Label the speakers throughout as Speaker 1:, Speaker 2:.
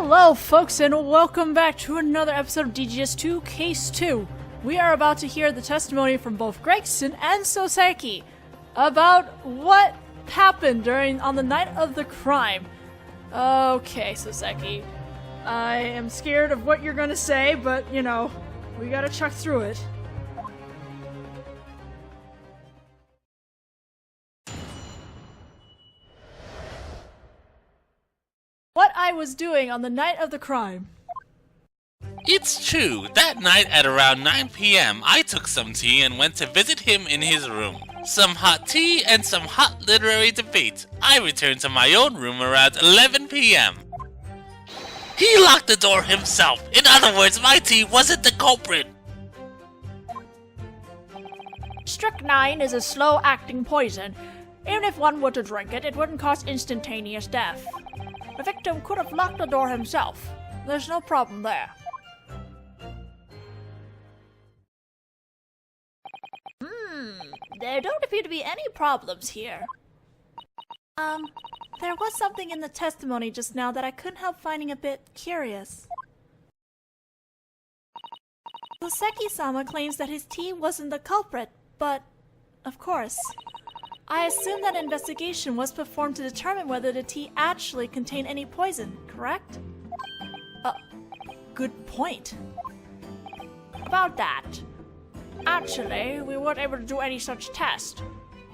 Speaker 1: Hello folks, and welcome back to another episode of DGS2 Case 2. We are about to hear the testimony from both Gregson and Souseki about what happened on the night of the crime. Okay, Souseki. I am scared of what you're gonna say, but, you know, we gotta chuck through it. What I was doing on the night of the crime.
Speaker 2: It's true. That night at around 9 p.m. I took some tea and went to visit him in his room. Some hot tea and some hot literary debate. I returned to my own room around 11 p.m. He locked the door himself. In other words, my tea wasn't the culprit.
Speaker 1: Strychnine is a slow-acting poison. Even if one were to drink it, it wouldn't cause instantaneous death. The victim could have locked the door himself. There's no problem there. There don't appear to be any problems here. There was something in the testimony just now that I couldn't help finding a bit curious. Souseki-sama claims that his tea wasn't the culprit, but, of course, I assume that investigation was performed to determine whether the tea actually contained any poison, correct? Good point. About that. Actually, we weren't able to do any such test.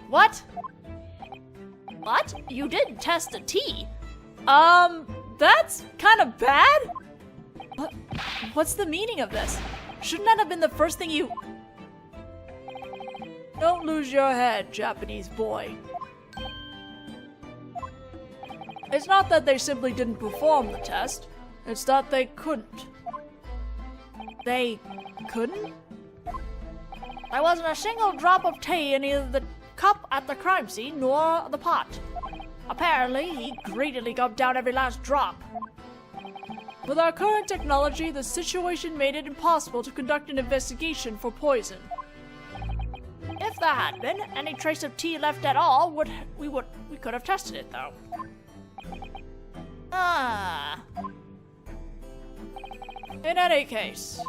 Speaker 1: What? What? You didn't test the tea? That's kind of bad? What's the meaning of this? Shouldn't that have been the first thing you... Don't lose your head, Japanese boy. It's not that they simply didn't perform the test, it's that they couldn't. They couldn't? There wasn't a single drop of tea in either the cup at the crime scene nor the pot. Apparently, he greedily gulped down every last drop. With our current technology, the situation made it impossible to conduct an investigation for poison. If there had been any trace of tea left at all, we could have tested it though. In any case,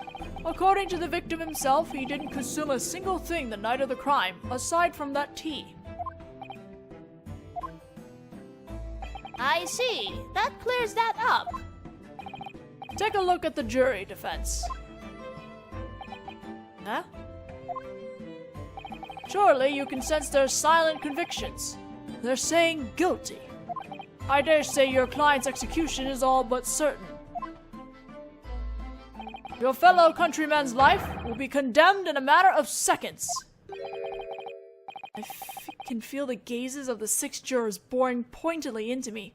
Speaker 1: according to the victim himself, he didn't consume a single thing the night of the crime, aside from that tea. I see. That clears that up. Take a look at the jury defense. Huh? Surely you can sense their silent convictions. They're saying guilty. I dare say your client's execution is all but certain. Your fellow countryman's life will be condemned in a matter of seconds. I can feel the gazes of the 6 jurors boring pointedly into me.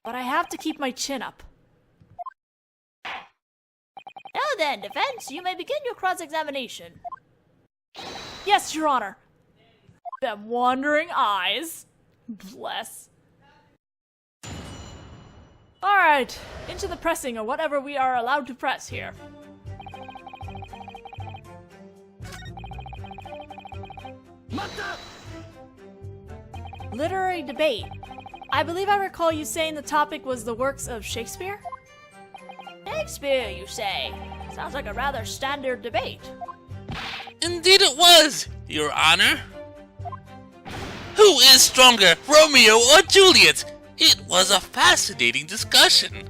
Speaker 1: But I have to keep my chin up. Now then, defense, you may begin your cross-examination. Yes, Your Honor. Them wandering eyes. Bless. Alright, into the pressing, or whatever we are allowed to press here. Literary debate. I believe I recall you saying the topic was the works of Shakespeare? Shakespeare, you say? Sounds like a rather standard debate.
Speaker 2: Indeed it was, Your Honor. Who is stronger, Romeo or Juliet? It was a fascinating discussion.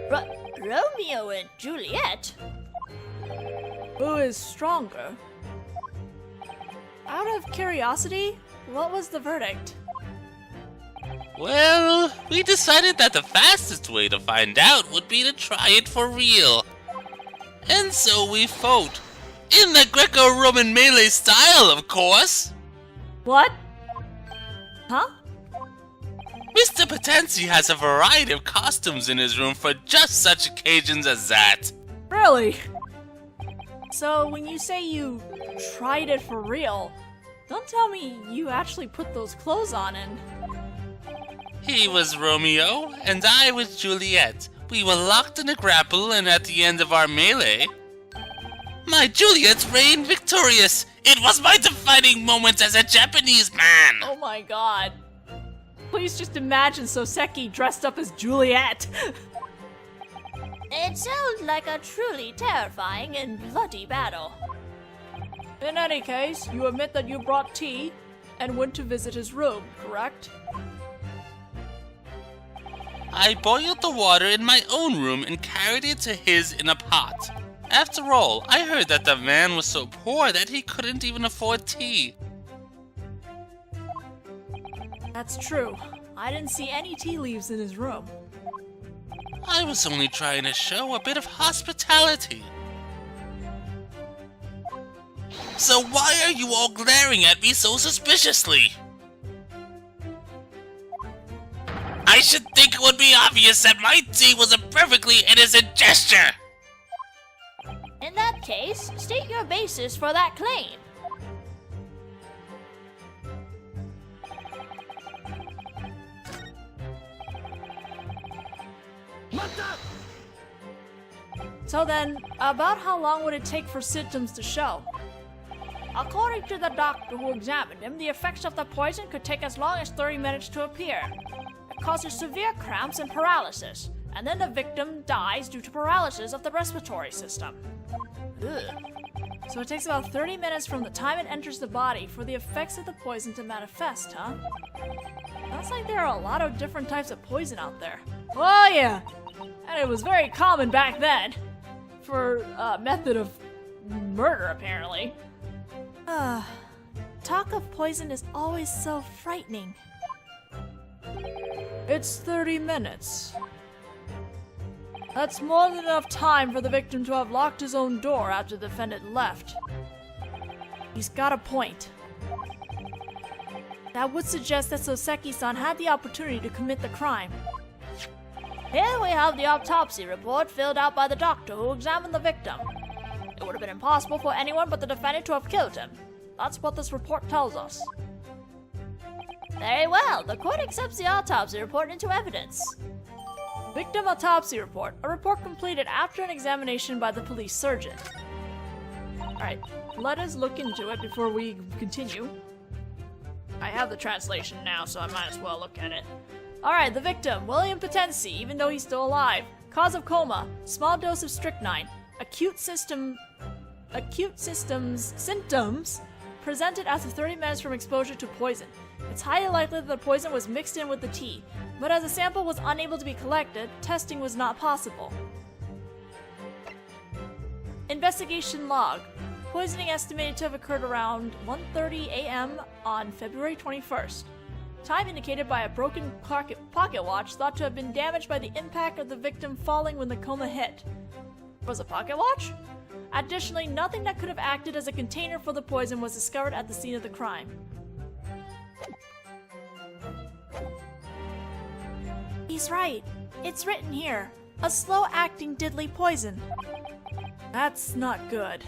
Speaker 1: Romeo and Juliet? Who is stronger? Out of curiosity, what was the verdict?
Speaker 2: Well, we decided that the fastest way to find out would be to try it for real. And so we fought. In the Greco-Roman melee style, of course.
Speaker 1: What? Huh?
Speaker 2: Mr. Potenzi has a variety of costumes in his room for just such occasions as that.
Speaker 1: Really? So when you say you tried it for real, don't tell me you actually put those clothes on and...
Speaker 2: He was Romeo, and I was Juliet. We were locked in a grapple, and at the end of our melee, my Juliet reigned victorious. It was my defining moment as a Japanese man.
Speaker 1: Oh my god. Please just imagine Souseki dressed up as Juliet.
Speaker 3: It sounds like a truly terrifying and bloody battle.
Speaker 1: In any case, you admit that you brought tea and went to visit his room, correct?
Speaker 2: I boiled the water in my own room and carried it to his in a pot. After all, I heard that the man was so poor that he couldn't even afford tea.
Speaker 1: That's true. I didn't see any tea leaves in his room.
Speaker 2: I was only trying to show a bit of hospitality. So why are you all glaring at me so suspiciously? I should think it would be obvious that my tea was a perfectly innocent gesture.
Speaker 3: In that case, state your basis for that claim.
Speaker 1: So then, about how long would it take for symptoms to show?
Speaker 3: According to the doctor who examined him, the effects of the poison could take as long as 30 minutes to appear. It causes severe cramps and paralysis, and then the victim dies due to paralysis of the respiratory system.
Speaker 1: Ugh. So it takes about 30 minutes from the time it enters the body for the effects of the poison to manifest, huh? Sounds like there are a lot of different types of poison out there. Oh yeah! And it was very common back then. For a method of murder, apparently. Talk of poison is always so frightening. It's 30 minutes. That's more than enough time for the victim to have locked his own door after the defendant left. He's got a point. That would suggest that Souseki-san had the opportunity to commit the crime.
Speaker 3: Here we have the autopsy report filled out by the doctor who examined the victim. It would have been impossible for anyone but the defendant to have killed him.
Speaker 1: That's what this report tells us.
Speaker 3: Very well, the court accepts the autopsy report into evidence.
Speaker 1: Victim autopsy report. A report completed after an examination by the police surgeon. Alright, let us look into it before we continue. I have the translation now, so I might as well look at it. Alright, the victim, William Potensi, even though he's still alive. Cause of coma, small dose of strychnine. Acute symptoms presented after 30 minutes from exposure to poison. It's highly likely that the poison was mixed in with the tea, but as a sample was unable to be collected, testing was not possible. Investigation log. Poisoning estimated to have occurred around 1:30 a.m. on February 21st. Time indicated by a broken pocket watch thought to have been damaged by the impact of the victim falling when the coma hit. Was a pocket watch? Additionally, nothing that could have acted as a container for the poison was discovered at the scene of the crime. He's right. It's written here. A slow-acting deadly poison. That's not good.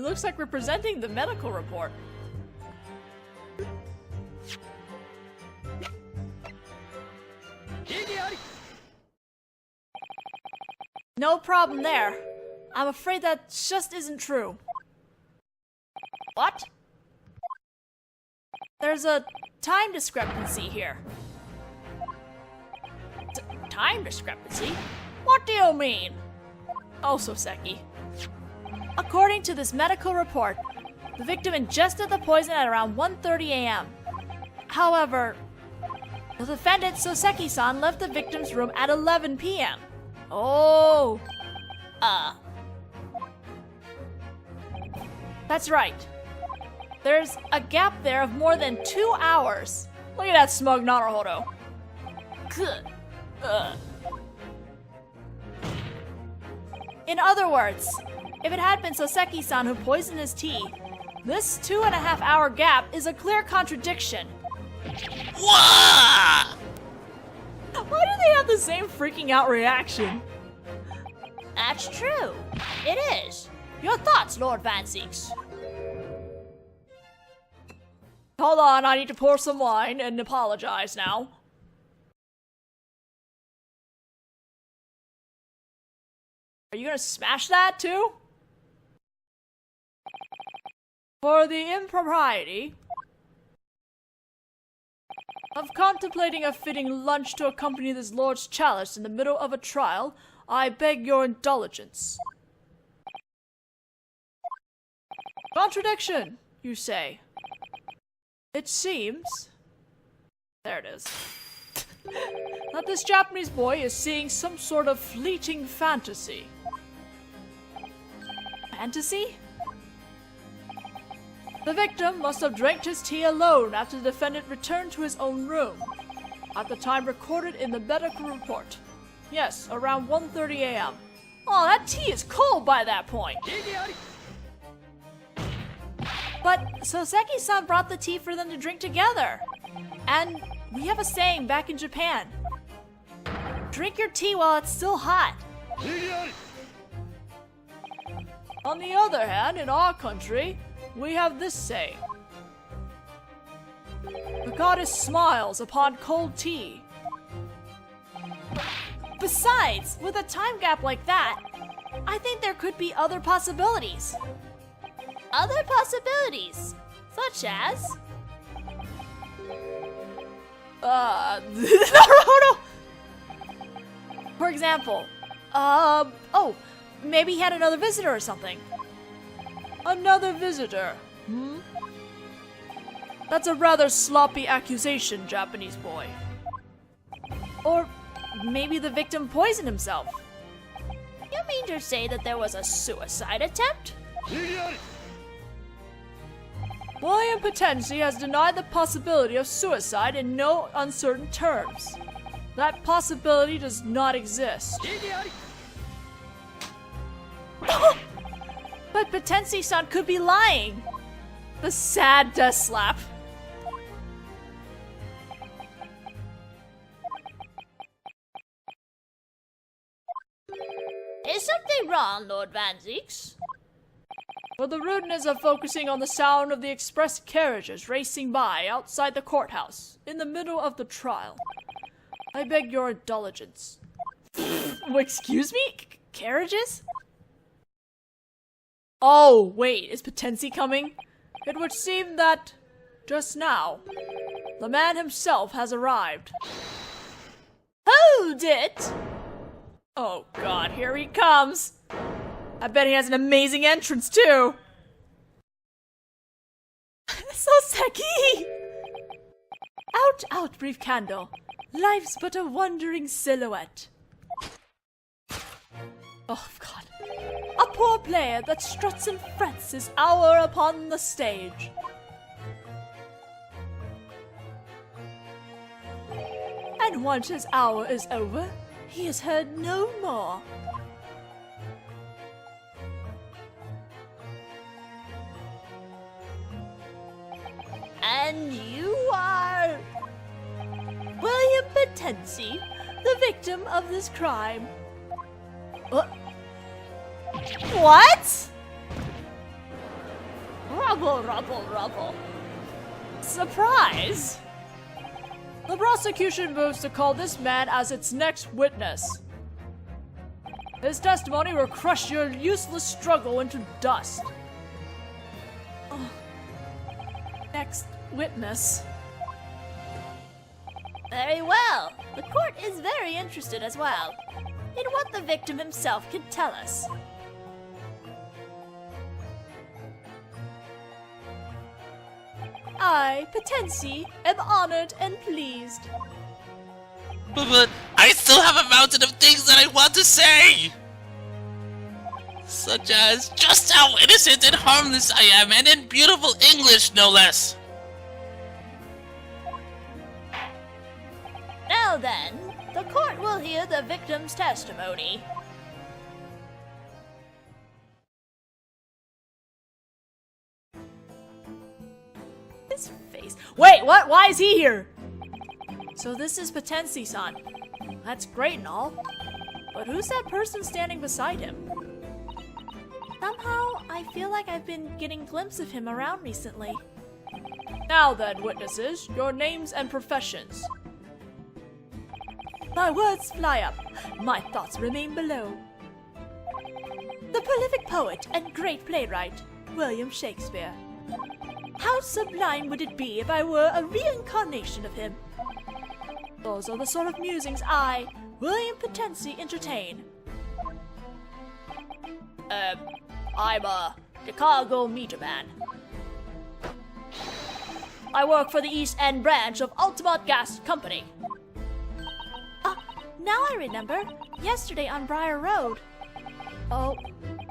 Speaker 1: Looks like we're presenting the medical report. No problem there. I'm afraid that just isn't true.
Speaker 3: What?
Speaker 1: There's a time discrepancy here.
Speaker 3: Time discrepancy?
Speaker 1: What do you mean? Oh, Souseki. According to this medical report, the victim ingested the poison at around 1:30 a.m. However, the defendant, Souseki-san, left the victim's room at 11 p.m. Oh. That's right. There's a gap there of more than 2 hours. Look at that smug Naruhodō. In other words, if it had been Souseki-san who poisoned his tea, this 2.5 hour gap is a clear contradiction.
Speaker 2: Wah!
Speaker 1: Why do they have the same freaking out reaction?
Speaker 3: That's true. It is. Your thoughts, Lord Van Zeeks?
Speaker 1: Hold on, I need to pour some wine and apologize now. Are you gonna smash that too? For the impropriety of contemplating a fitting lunch to accompany this lord's chalice in the middle of a trial, I beg your indulgence. Contradiction, you say? It seems... There it is. That this Japanese boy is seeing some sort of fleeting fantasy. Fantasy? The victim must have drank his tea alone after the defendant returned to his own room, at the time recorded in the medical report. Yes, around 1:30 a.m. Oh, that tea is cold by that point! But Souseki-san brought the tea for them to drink together. And we have a saying back in Japan. Drink your tea while it's still hot. On the other hand, in our country, we have this saying. The goddess smiles upon cold tea. Besides, with a time gap like that, I think there could be other possibilities. Other possibilities? Such as? Naruhodō! For example, oh, maybe he had another visitor or something. Another visitor? That's a rather sloppy accusation, Japanese boy. Or maybe the victim poisoned himself. You mean to say that there was a suicide attempt? William Potensi has denied the possibility of suicide in no uncertain terms. That possibility does not exist. But Potensi-san could be lying. The sad death slap. Is something wrong, Lord Van Zeeks? For the rudeness of focusing on the sound of the express carriages racing by outside the courthouse in the middle of the trial, I beg your indulgence. Excuse me? Carriages? Oh, wait, is Potensi coming? It would seem that, just now, the man himself has arrived. Hold it! Oh god, here he comes! I bet he has an amazing entrance, too! Souseki! Out, out, brief candle. Life's but a wandering silhouette. Oh, God. A poor player that struts and frets his hour upon the stage. And once his hour is over, he is heard no more. And you are... William Potensi, the victim of this crime. What? Rubble, rubble, rubble. Surprise! The prosecution moves to call this man as its next witness. His testimony will crush your useless struggle into dust. Oh. Next witness. Very well. The court is very interested as well in what the victim himself can tell us. I, Potensi, am honored and pleased.
Speaker 2: But I still have a mountain of things that I want to say! Such as just how innocent and harmless I am, and in beautiful English, no less!
Speaker 3: Now then, the court will hear the victim's testimony. His face. Wait, what? Why is he here? So this is Potensi-san. That's great and all. But who's that person standing beside him? Somehow, I feel like I've been getting glimpses of him around recently.
Speaker 1: Now then, witnesses, your names and professions.
Speaker 3: My words fly up. My thoughts remain below. The prolific poet and great playwright, William Shakespeare.
Speaker 1: How sublime would it be if I were a reincarnation of him? Those are the sort of musings I, William Potency, entertain.
Speaker 3: I'm a Chicago meter man. I work for the East End branch of Ultimate Gas Company.
Speaker 1: Now I remember. Yesterday on Briar Road. Oh,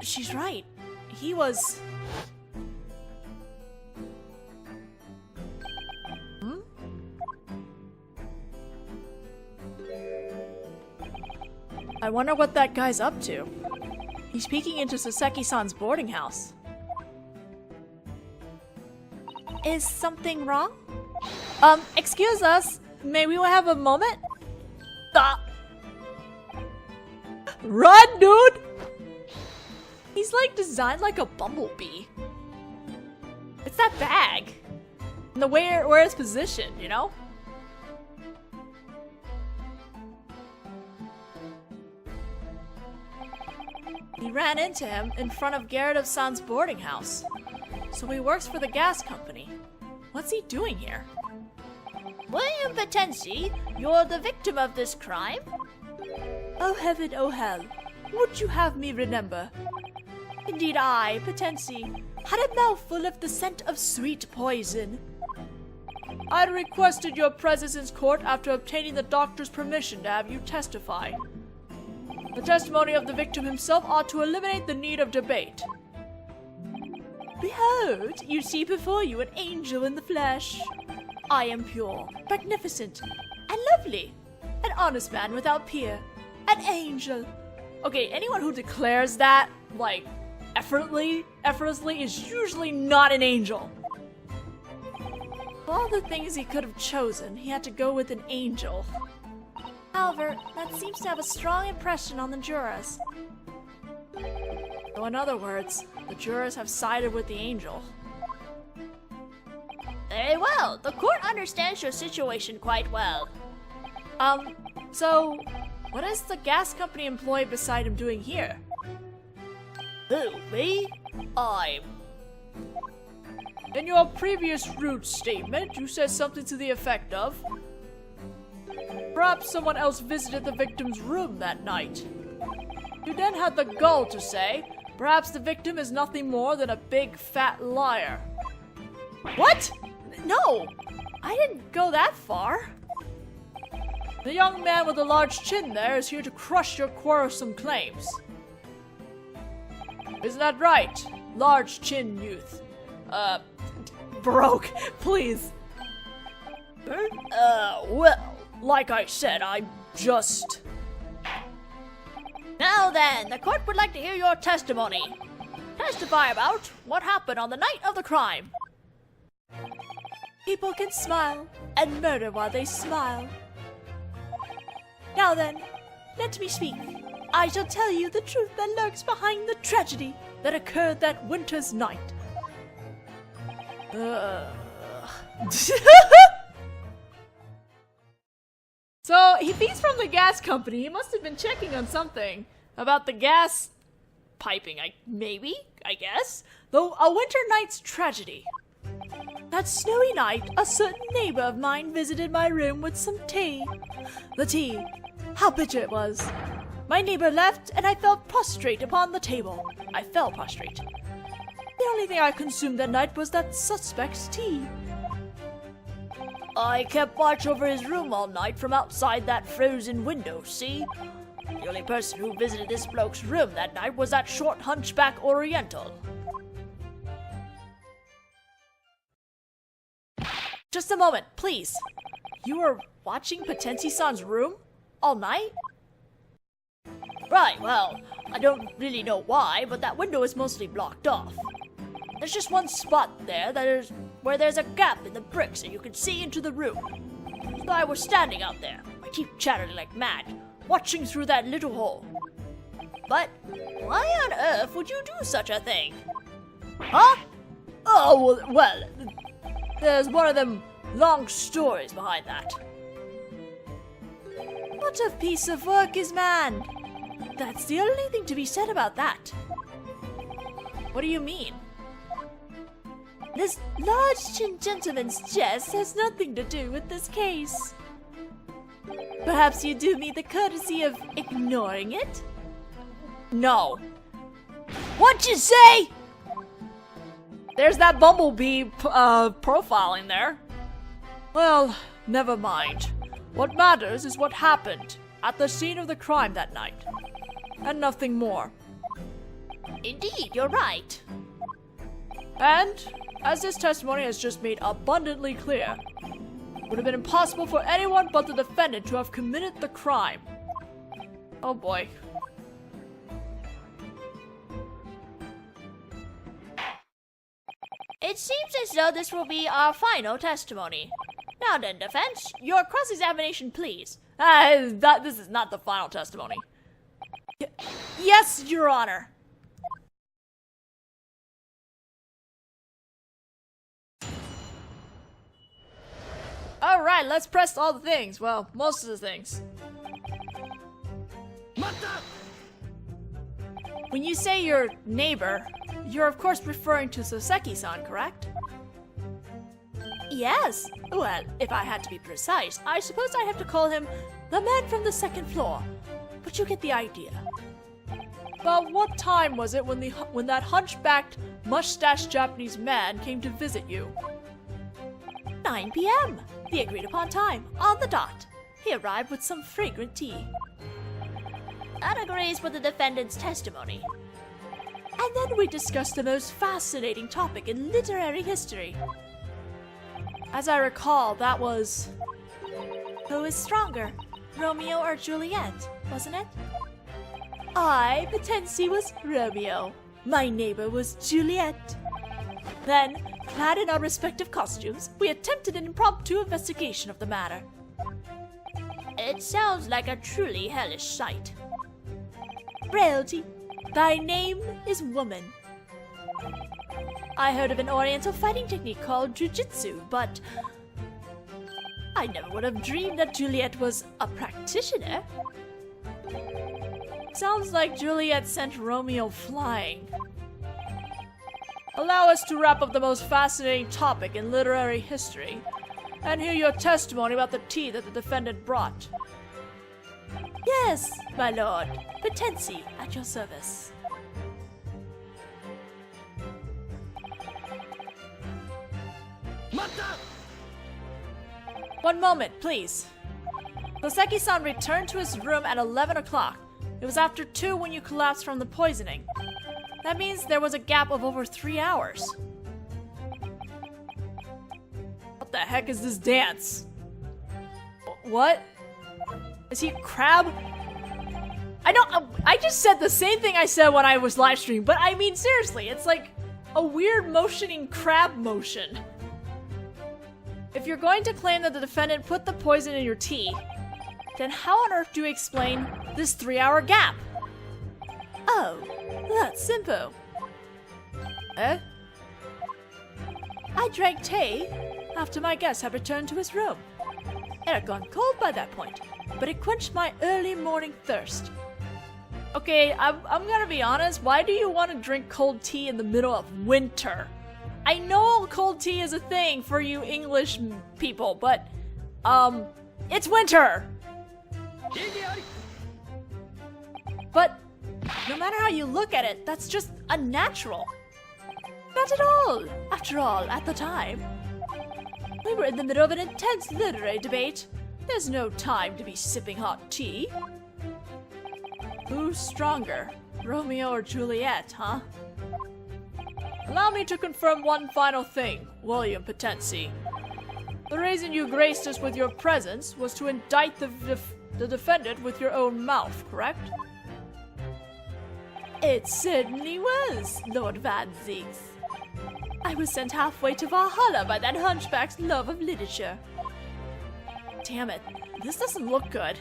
Speaker 1: she's right. He was... I wonder what that guy's up to. He's peeking into Souseki-san's boarding house. Is something wrong? Excuse us. May we have a moment? Run, dude! He's like designed like a bumblebee. It's that bag. And the way where it's positioned, you know? He ran into him in front of Garideb-san's boarding house. So he works for the gas company. What's he doing here?
Speaker 3: William Potency, you're the victim of this crime?
Speaker 1: Oh heaven, oh hell, would you have me remember? Indeed I, Potency, had a mouthful of the scent of sweet poison. I requested your presence in court after obtaining the doctor's permission to have you testify. The testimony of the victim himself ought to eliminate the need of debate. Behold, you see before you an angel in the flesh. I am pure, magnificent, and lovely. An honest man without peer. An angel. Okay, anyone who declares that, like, effortlessly is usually not an angel. Of all the things he could have chosen, he had to go with an angel. However, that seems to have a strong impression on the jurors. So in other words, the jurors have sided with the angel.
Speaker 3: Very well. The court understands your situation quite well.
Speaker 1: So, what is the gas company employee beside him doing here?
Speaker 3: Who, me?
Speaker 1: In your previous rude statement, you said something to the effect of, perhaps someone else visited the victim's room that night. You then had the gall to say, perhaps the victim is nothing more than a big fat liar. What? No! I didn't go that far. The young man with the large chin there is here to crush your quarrelsome claims. Isn't that right, large chin youth? Broke, please.
Speaker 3: Well, like I said, I'm just... Now then, the court would like to hear your testimony. Testify about what happened on the night of the crime.
Speaker 1: People can smile and murder while they smile. Now then, let me speak. I shall tell you the truth that lurks behind the tragedy that occurred that winter's night. So, if he's from the gas company, he must have been checking on something about the gas piping, I guess. Though a winter night's tragedy. That snowy night, a certain neighbor of mine visited my room with some tea. The tea, how bitter it was. My neighbor left, and I fell prostrate upon the table. I fell prostrate. The only thing I consumed that night was that suspect's tea.
Speaker 3: I kept watch over his room all night from outside that frozen window, see? The only person who visited this bloke's room that night was that short hunchback Oriental.
Speaker 1: Just a moment, please. You were watching Potency-san's room all night?
Speaker 3: Right, well, I don't really know why, but that window is mostly blocked off. There's just one spot there where there's a gap in the brick so you can see into the room. So I was standing out there, my teeth chattering like mad, watching through that little hole. But why on earth would you do such a thing? Huh? Oh, well, there's one of them long stories behind that.
Speaker 1: What a piece of work is man! That's the only thing to be said about that. What do you mean? This large gentleman's jest has nothing to do with this case. Perhaps you do me the courtesy of ignoring it?
Speaker 3: No. What'd you say? There's that bumblebee profiling there. Well, never mind. What matters is what happened at the scene of the crime that night. And nothing more.
Speaker 1: Indeed, you're right.
Speaker 3: And, as this testimony has just made abundantly clear, it would have been impossible for anyone but the defendant to have committed the crime. Oh boy.
Speaker 1: It seems as though this will be our final testimony. Now then, defense, your cross-examination, please.
Speaker 3: This is not the final testimony. Yes, Your Honor. Alright, let's press all the things. Well, most of the things. When you say your neighbor, you're of course referring to Souseki-san, correct?
Speaker 1: Yes. Well, if I had to be precise, I suppose I'd have to call him the man from the second floor. But you get the idea.
Speaker 3: But what time was it when that hunchbacked, mustached Japanese man came to visit you?
Speaker 1: 9 p.m. The agreed upon time, on the dot. He arrived with some fragrant tea. That agrees with the defendant's testimony. And then we discussed the most fascinating topic in literary history.
Speaker 3: As I recall, that was...
Speaker 1: Who is stronger, Romeo or Juliet, wasn't it? I, Potensi, was Romeo. My neighbor was Juliet. Then, clad in our respective costumes, we attempted an impromptu investigation of the matter. It sounds like a truly hellish sight. Frailty, thy name is woman. I heard of an oriental fighting technique called jujitsu, but I never would have dreamed that Juliet was a practitioner.
Speaker 3: Sounds like Juliet sent Romeo flying. Allow us to wrap up the most fascinating topic in literary history and hear your testimony about the tea that the defendant brought.
Speaker 1: Yes, my lord. Potensi, at your service.
Speaker 3: One moment, please. Souseki-san returned to his room at 11 o'clock. It was after 2 when you collapsed from the poisoning. That means there was a gap of over 3 hours. What the heck is this dance? What? Is he a crab? I just said the same thing I said when I was live streaming, but I mean seriously, it's like a weird motioning crab motion. If you're going to claim that the defendant put the poison in your tea, then how on earth do you explain this 3-hour gap?
Speaker 1: Oh, that's simple.
Speaker 3: Eh?
Speaker 1: I drank tea after my guest had returned to his room. It had gone cold by that point, but it quenched my early morning thirst.
Speaker 3: Okay, I'm gonna be honest, why do you want to drink cold tea in the middle of winter? I know cold tea is a thing for you English people, but, it's winter! But, no matter how you look at it, that's just unnatural.
Speaker 1: Not at all. After all, at the time, we were in the middle of an intense literary debate. There's no time to be sipping hot tea.
Speaker 3: Who's stronger, Romeo or Juliet, huh? Allow me to confirm one final thing, William Potensi. The reason you graced us with your presence was to indict the defendant with your own mouth, correct?
Speaker 1: It certainly was, Lord Van Ziggs. I was sent halfway to Valhalla by that hunchback's love of literature.
Speaker 3: Damn it, this doesn't look good.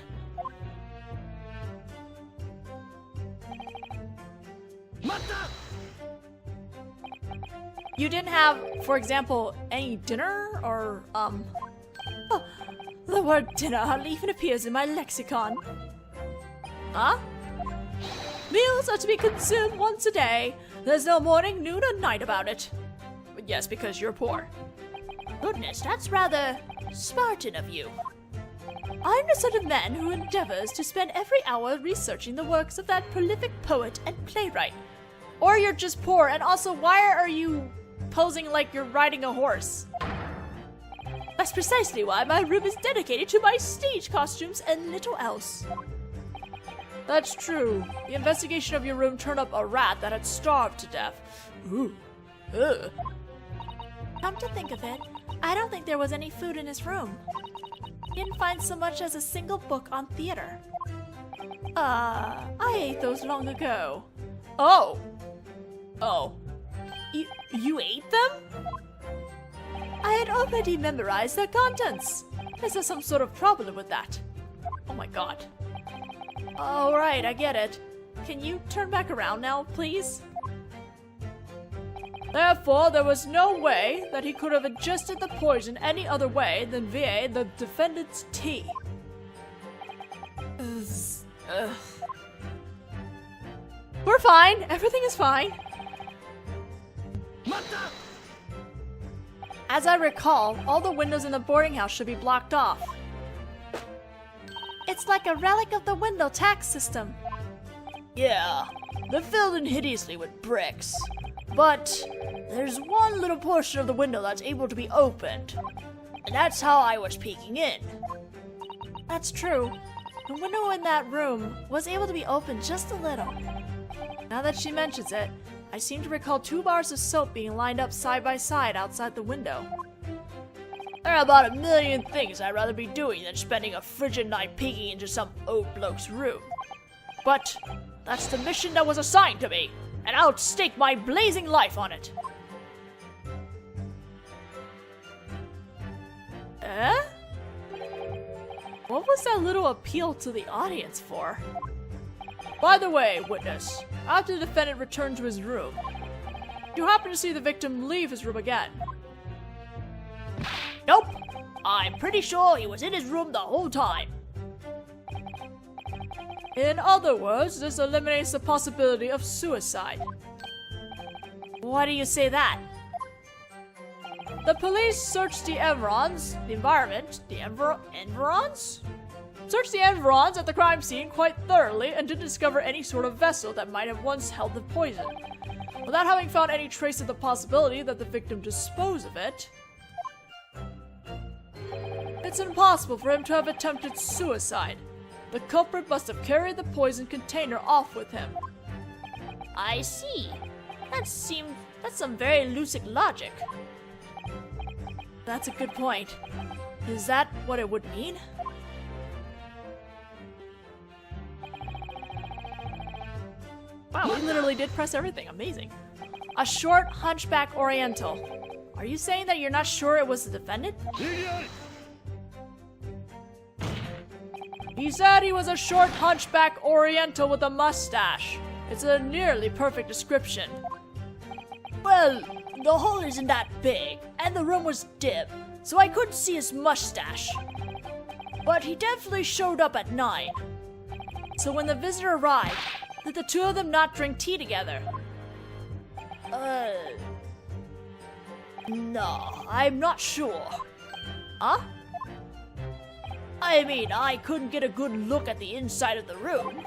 Speaker 3: You didn't have, for example, any dinner, or,
Speaker 1: Oh, the word dinner hardly even appears in my lexicon.
Speaker 3: Huh?
Speaker 1: Meals are to be consumed once a day. There's no morning, noon, or night about it. Yes, because you're poor.
Speaker 3: Goodness, that's rather Spartan of you.
Speaker 1: I'm the sort of man who endeavors to spend every hour researching the works of that prolific poet and playwright. Or you're just poor, and also, why are you posing like you're riding a horse? That's precisely why my room is dedicated to my stage costumes and little else. That's true. The investigation of your room turned up a rat that had starved to death. Ooh. Ugh.
Speaker 3: Come to think of it, I don't think there was any food in his room. Didn't find so much as a single book on theater.
Speaker 1: I ate those long ago. Oh. Oh. You ate them? I had already memorized their contents. Is there some sort of problem with that? Oh my god. Alright, I get it. Can you turn back around now, please? Therefore, there was no way that he could have ingested the poison any other way than via the defendant's tea. We're fine. Everything is fine. As I recall, all the windows in the boarding house should be blocked off.
Speaker 3: It's like a relic of the window tax system.
Speaker 1: Yeah, they're filled in hideously with bricks. But there's one little portion of the window that's able to be opened. And that's how I was peeking in.
Speaker 3: That's true. The window in that room was able to be opened just a little.
Speaker 1: Now that she mentions it, I seem to recall 2 bars of soap being lined up side by side outside the window. There are about a million things I'd rather be doing than spending a frigid night peeking into some old bloke's room. But that's the mission that was assigned to me, and I'll stake my blazing life on it. Eh? What was that little appeal to the audience for? By the way, witness, after the defendant returned to his room, you happen to see the victim leave his room again? Nope. I'm pretty sure he was in his room the whole time. In other words, this eliminates the possibility of suicide.
Speaker 3: Why do you say that?
Speaker 1: The police searched the environs, the environment, the environs? Searched the environs at the crime scene quite thoroughly and didn't discover any sort of vessel that might have once held the poison. Without having found any trace of the possibility that the victim disposed of it, it's impossible for him to have attempted suicide. The culprit must have carried the poison container off with him.
Speaker 3: I see. That's some very lucid logic.
Speaker 1: That's a good point. Is that what it would mean? Wow, we literally did press everything. Amazing. A short, hunchback Oriental. Are you saying that you're not sure it was the defendant? He said he was a short, hunchback Oriental with a mustache. It's a nearly perfect description. Well, the hole isn't that big, and the room was dim, so I couldn't see his mustache. But he definitely showed up at 9. So when the visitor arrived, did the two of them not drink tea together? No, I'm not sure. Huh? I mean, I couldn't get a good look at the inside of the room.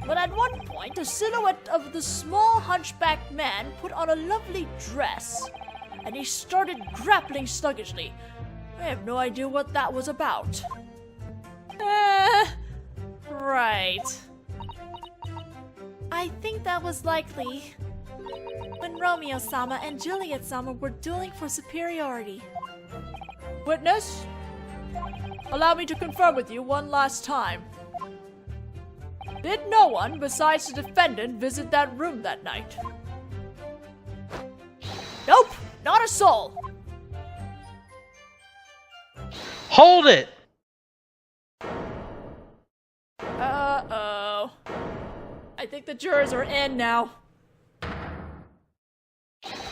Speaker 1: But at one point, the silhouette of the small hunchback man put on a lovely dress, and he started grappling sluggishly. I have no idea what that was about. Right.
Speaker 3: I think that was likely when Romeo-sama and Juliet-sama were dueling for superiority.
Speaker 1: Witness? Allow me to confirm with you one last time. Did no one besides the defendant visit that room that night? Nope, not a soul.
Speaker 4: Hold it!
Speaker 1: Uh-oh. I think the jurors are in now.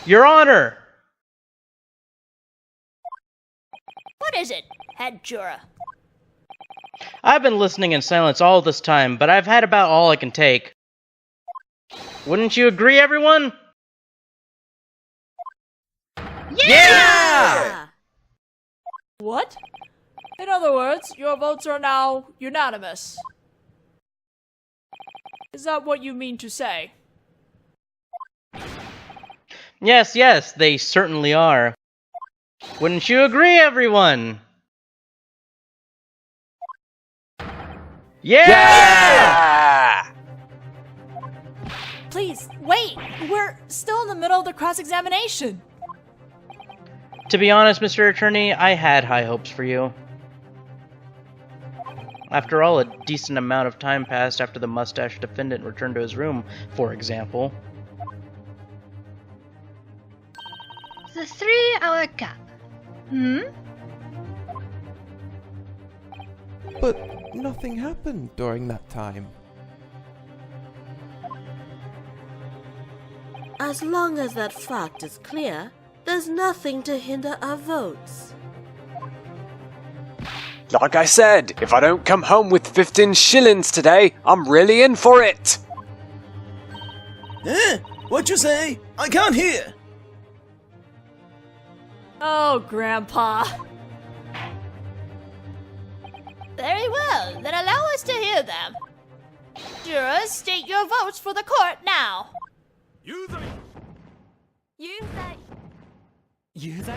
Speaker 4: Your Honor!
Speaker 3: What is it, head juror?
Speaker 4: I've been listening in silence all this time, but I've had about all I can take. Wouldn't you agree, everyone? Yeah!
Speaker 1: What? In other words, your votes are now unanimous. Is that what you mean to say?
Speaker 4: Yes, yes, they certainly are. Wouldn't you agree, everyone? Yeah!
Speaker 1: Please, wait! We're still in the middle of the cross-examination!
Speaker 4: To be honest, Mr. Attorney, I had high hopes for you. After all, a decent amount of time passed after the mustached defendant returned to his room, for example.
Speaker 5: The 3-hour gap.
Speaker 6: But nothing happened during that time.
Speaker 7: As long as that fact is clear, there's nothing to hinder our votes.
Speaker 8: Like I said, if I don't come home with 15 shillings today, I'm really in for it!
Speaker 9: Eh? What you say? I can't hear!
Speaker 1: Oh, Grandpa.
Speaker 3: Very well, then allow us to hear them. Jurors, state your votes for the court now.
Speaker 10: 有罪
Speaker 3: 有罪
Speaker 10: 有罪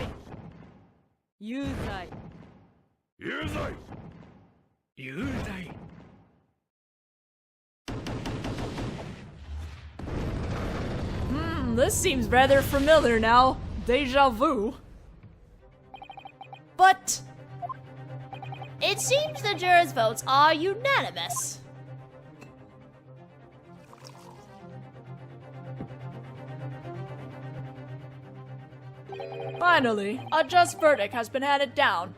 Speaker 1: 有罪
Speaker 10: 有罪有罪
Speaker 1: This seems rather familiar now. Deja vu. But
Speaker 3: It seems the jurors' votes are unanimous.
Speaker 1: finally, a just verdict has been handed down,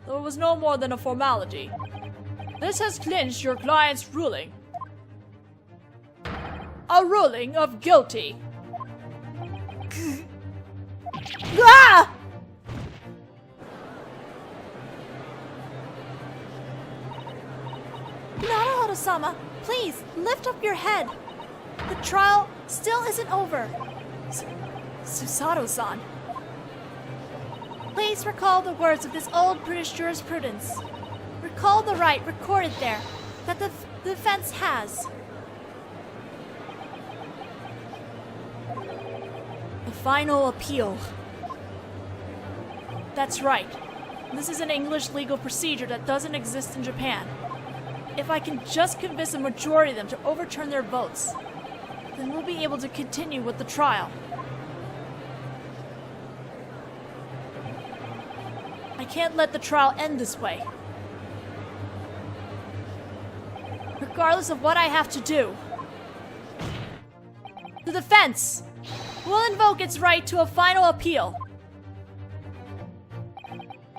Speaker 1: though it was no more than a formality. This has clinched your client's ruling. A ruling of guilty. Ah! Naruhodō-sama, please, lift up your head. The trial still isn't over. Susato-san. Please recall the words of this old British jurisprudence. Recall the right recorded there that the defense has. The final appeal. That's right. This is an English legal procedure that doesn't exist in Japan. If I can just convince a majority of them to overturn their votes, then we'll be able to continue with the trial. I can't let the trial end this way. Regardless of what I have to do. The defense will invoke its right to a final appeal.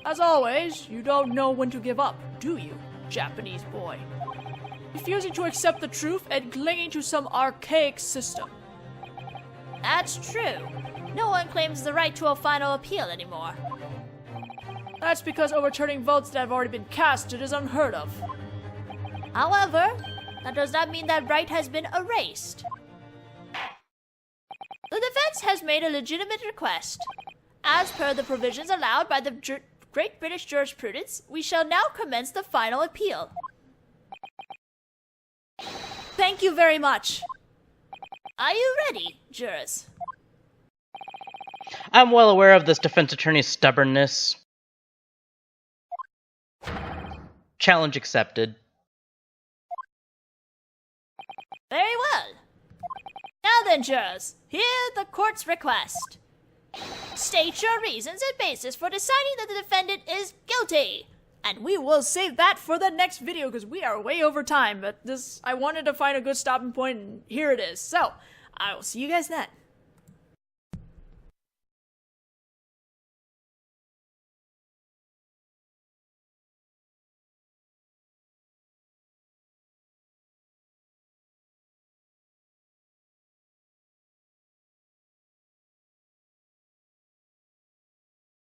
Speaker 1: As always, you don't know when to give up, do you, Japanese boy? Refusing to accept the truth and clinging to some archaic system.
Speaker 3: That's true. No one claims the right to a final appeal anymore.
Speaker 1: That's because overturning votes that have already been casted is unheard of.
Speaker 3: However, that does not mean that right has been erased. The defense has made a legitimate request. As per the provisions allowed by the Great British jurisprudence, we shall now commence the final appeal.
Speaker 1: Thank you very much.
Speaker 3: Are you ready, jurors?
Speaker 4: I'm well aware of this defense attorney's stubbornness. Challenge accepted.
Speaker 3: Very well. Now then, jurors, hear the court's request. State your reasons and basis for deciding that the defendant is guilty.
Speaker 1: And we will save that for the next video because we are way over time. But I wanted to find a good stopping point, and here it is. So, I will see you guys then.